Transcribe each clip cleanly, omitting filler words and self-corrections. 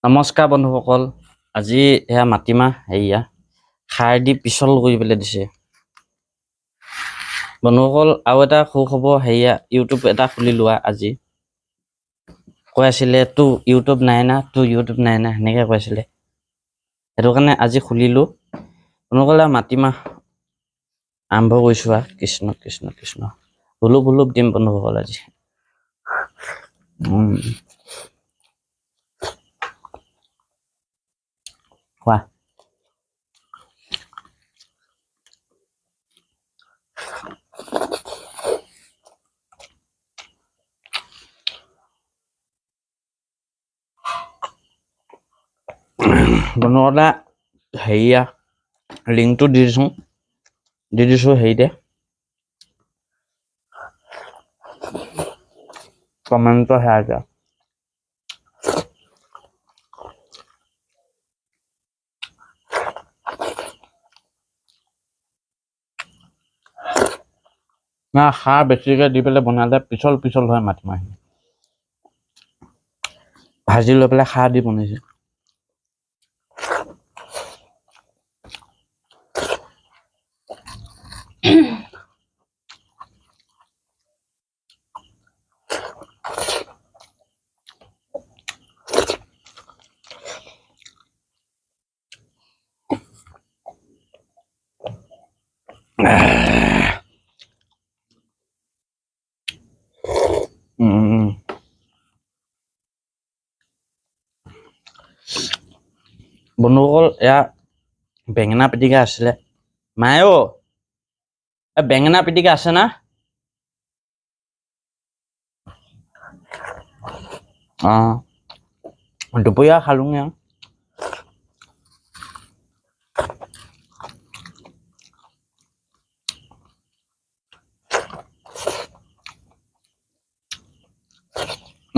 নমস্কাৰ বন্ধুসকল, আজি এয়া মাটিমাহ খাৰ দি পিছল কৰি পেলাই দিছে। বন্ধুসকল, আৰু এটা সুখবৰ ইউটিউব এটা খুলি লোৱা। আজি কৈ আছিলে তো ইউটিউব নাই না সেনেকে কৈ আছিলে। সেইটো কাৰণে আজি খুলিলো। বন্ধুসকল, মাটিমাহ আৰম্ভ কৰিছো। কৃষ্ণ কৃষ্ণ কৃষ্ণ ভুলুপ দিম বন্ধুসকল আজি। খোৱা বন্ধুসকল, লিংকটো দি দিছো হেৰিতে কমেণ্টৰ সেয়াতে। না খাৰ বেছিকে দি পেলাই বনালে পিছল হয় মাটিমাহখিনি। ভাজি লৈ পেলাই খাৰ দি বনাইছে। বন্ধুসকল, এয়া বেঙেনা পিটিকা আছিলে। মায়ে বেঙেনা পিটিকা আছে না? দুপৰীয়া খালোঙে আৰু।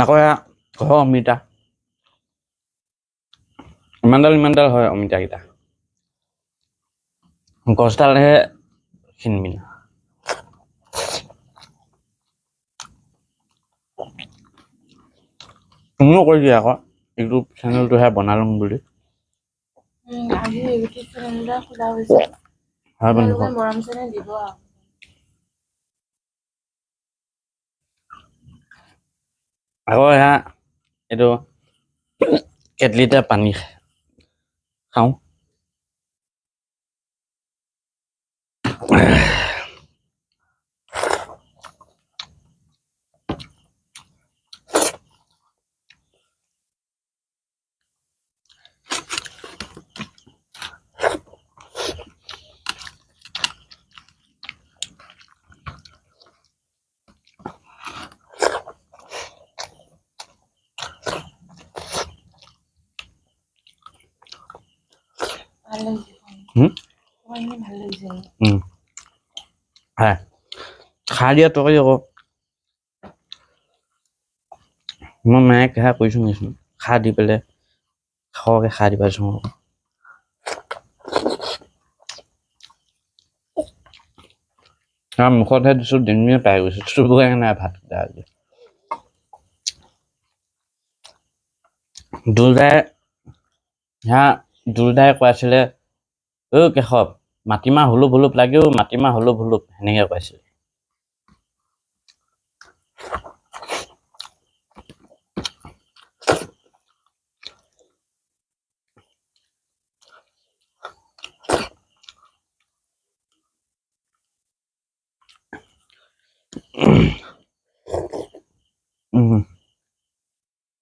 আকৌ এয়া ঘৰৰ অমিতা। ইমানডাল হয় অমিতা কেইটা। গছডালহে খিনমিন। তুমিও কৈ দিয়া আকৌ ইউটিউব চেনেলটোহে বনালম বুলি। আজি ইউটিউব চেনেলটা খোলা হৈছে। হয় বন্ধু। মৰম চেনেল দিব আৰু। আকৌ এয়া এইটো কেটলিতে পানী খাওঁ। খাৰ দিয়া তৰকাৰী আকৌ মই মায়ে সেয়া কৰিছো নিচোন। খাৰ দি পেলাই খৰকে খাৰ দি পাইছো। মুখতহে দিছো ডিঙিয়ে পাই গৈছো। চুবুৱে নাই ভাতকেইটা আজি। দুলদাই কৈ আছিলে, কেশৱ মাটিমাহ হুলুপ লাগেও, মাটিমাহ হুলুপ সেনেকে কৈছিলে।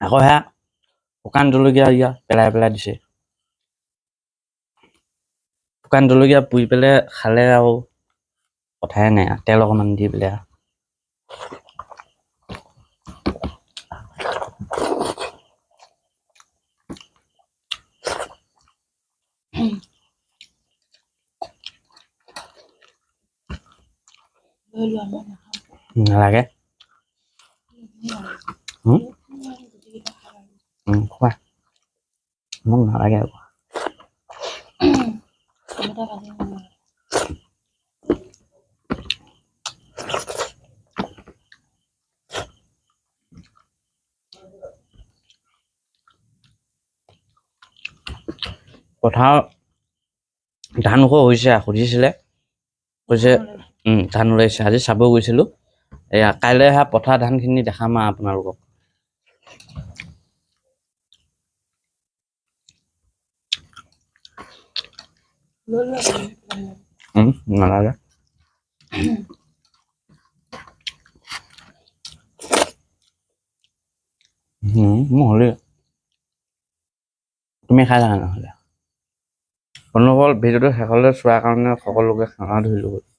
আকৌ সেয়া শুকান জলকীয়া পেলাই দিছে। শুকান জলকীয়া পুৰি পেলাই খালে আৰু কথাই নাই। তেল অকমান দি পেলাই নালাগে। খোৱা মোক নালাগে আকৌ। পথাৰ ধান হৈছে সুধিছিলে কৈছে ধান ওলাইছে আজি চাব গৈছিলো এয়া কাইলৈ পথাৰ ধানখিনি দেখাম আপোনালোকক নালাগে নহ'লে তুমি খাই থাকা নহ'লে অনুভৱ ভিডিঅ'টো শেষলৈ চোৱাৰ কাৰণে সকলোকে সেৱা ধৰিলোঁ